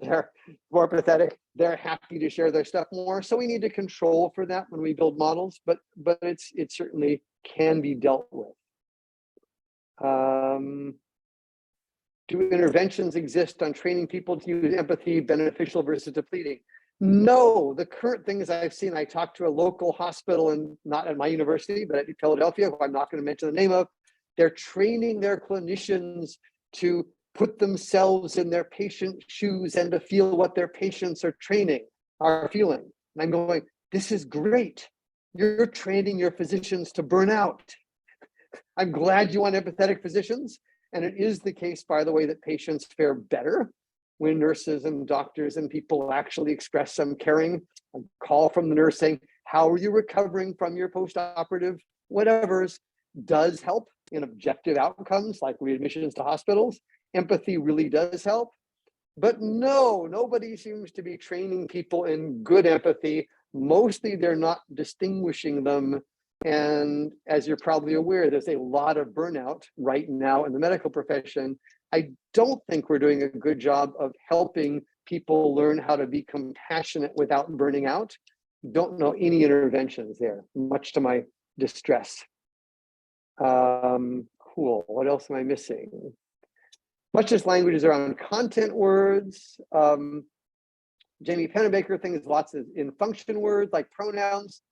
they're more empathetic, they're happy to share their stuff more. So we need to control for that when we build models, but it certainly can be dealt with. Do interventions exist on training people to use empathy, beneficial versus depleting? No, the current things I've seen, I talked to a local hospital, and not at my university, but at Philadelphia, who I'm not going to mention the name of. They're training their clinicians to put themselves in their patient's shoes and to feel what their patients are feeling. And I'm going, this is great. You're training your physicians to burn out. I'm glad you want empathetic physicians. And it is the case, by the way, that patients fare better when nurses and doctors and people actually express some caring. A call from the nurse saying, how are you recovering from your post-operative whatever's, does help in objective outcomes like readmissions to hospitals. empathy really does help. But no, nobody seems to be training people in good empathy. Mostly they're not distinguishing them. And as you're probably aware, there's a lot of burnout right now in the medical profession. I don't think we're doing a good job of helping people learn how to be compassionate without burning out. Don't know any interventions there, much to my distress. Cool, what else am I missing? Much as languages around content words. Jamie Pennebaker thinks lots of in function words like pronouns.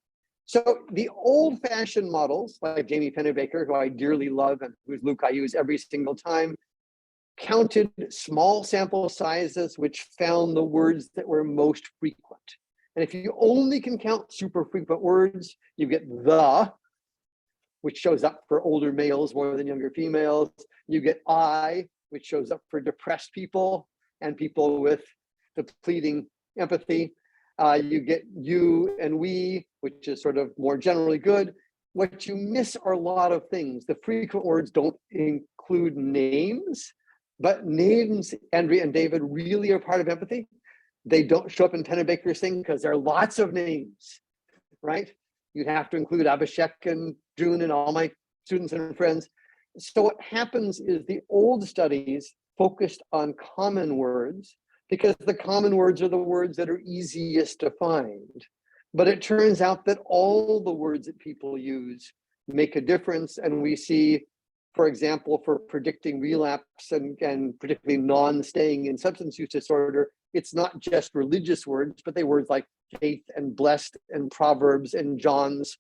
So the old-fashioned models, like Jamie Pennebaker, who I dearly love and whose Luke I use every single time, counted small sample sizes which found the words that were most frequent. And if you only can count super frequent words, you get the, which shows up for older males more than younger females. You get I, which shows up for depressed people and people with depleting empathy. You get you and we, which is sort of more generally good. What you miss are a lot of things. The frequent words don't include names, but names, Andrea and David, really are part of empathy. They don't show up in Pennebaker's thing because there are lots of names, right? You'd have to include Abhishek and June and all my students and friends. So what happens is the old studies focused on common words because the common words are the words that are easiest to find. But it turns out that all the words that people use make a difference. And we see, for example, for predicting relapse and particularly non-staying in substance use disorder, it's not just religious words, but they words like faith and blessed and proverbs and John's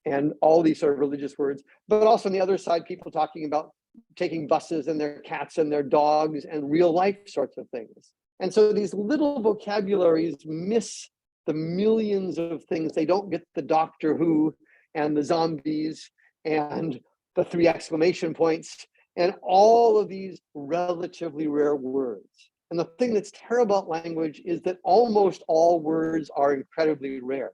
and all these sort of religious words. But also on the other side, people talking about taking buses and their cats and their dogs and real life sorts of things. And so these little vocabularies miss the millions of things. They don't get the Doctor Who and the zombies and the 3 exclamation points and all of these relatively rare words. And the thing that's terrible about language is that almost all words are incredibly rare.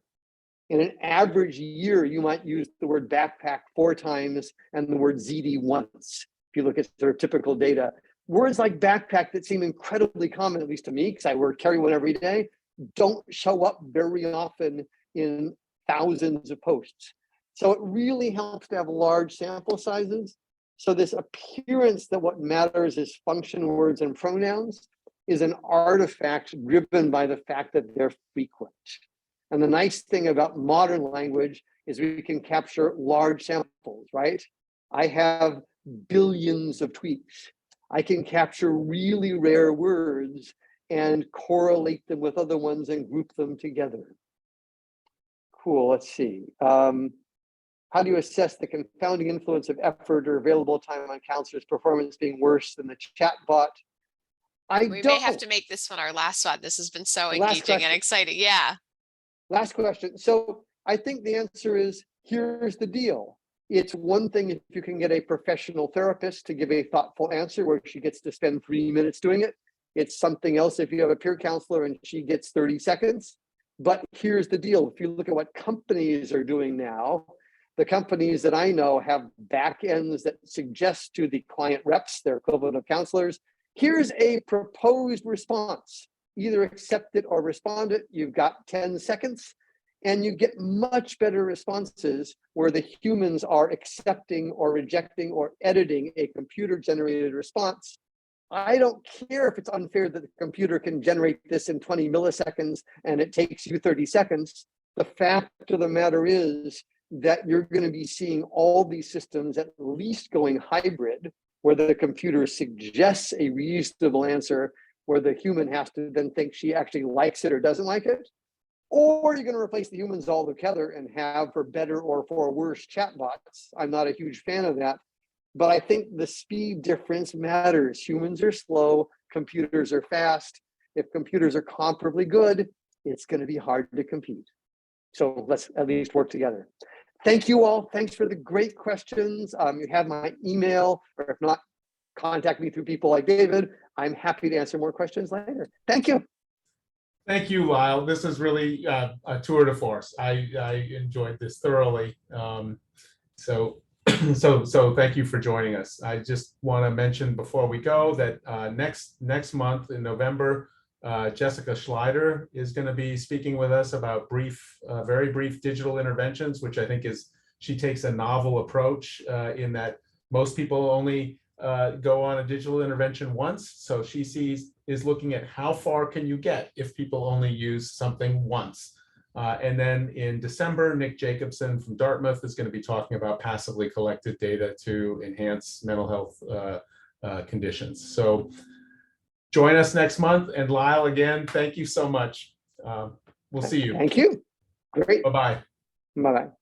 In an average year, you might use the word backpack 4 times and the word ZD once. If you look at sort of typical data, words like backpack that seem incredibly common, at least to me, because I carry one every day, don't show up very often in thousands of posts. So it really helps to have large sample sizes. So this appearance that what matters is function words and pronouns is an artifact driven by the fact that they're frequent. And the nice thing about modern language is we can capture large samples, right? I have billions of tweets. I can capture really rare words and correlate them with other ones and group them together. Cool, let's see. How do you assess the confounding influence of effort or available time on counselors' performance being worse than the chat bot? We may have to make this one our last one. This has been so engaging and exciting. Yeah. Last question. So I think the answer is, here's the deal. It's one thing if you can get a professional therapist to give a thoughtful answer where she gets to spend 3 minutes doing it. It's something else if you have a peer counselor and she gets 30 seconds. But here's the deal. If you look at what companies are doing now, the companies that I know have back ends that suggest to the client reps, their equivalent of counselors, here's a proposed response. Either accept it or respond it. You've got 10 seconds. And you get much better responses where the humans are accepting or rejecting or editing a computer-generated response. I don't care if it's unfair that the computer can generate this in 20 milliseconds and it takes you 30 seconds. The fact of the matter is that you're going to be seeing all these systems at least going hybrid, where the computer suggests a reasonable answer, where the human has to then think she actually likes it or doesn't like it. Or you're going to replace the humans altogether and have, for better or for worse, chatbots. I'm not a huge fan of that, but I think the speed difference matters. Humans are slow, computers are fast. If computers are comparably good, it's going to be hard to compete. So let's at least work together. Thank you all. Thanks for the great questions. You have my email, or if not, contact me through people like David. I'm happy to answer more questions later. Thank you. Thank you, Lyle. This is really a tour de force. I enjoyed this thoroughly. So So thank you for joining us. I just want to mention before we go that next month in November, Jessica Schleider is going to be speaking with us about very brief digital interventions, which I think she takes a novel approach in that most people only go on a digital intervention once. So she is looking at how far can you get if people only use something once. And then in December, Nick Jacobson from Dartmouth is going to be talking about passively collected data to enhance mental health conditions. So join us next month. And Lyle, again, thank you so much. We'll see you. Thank you. Great. Bye-bye. Bye-bye.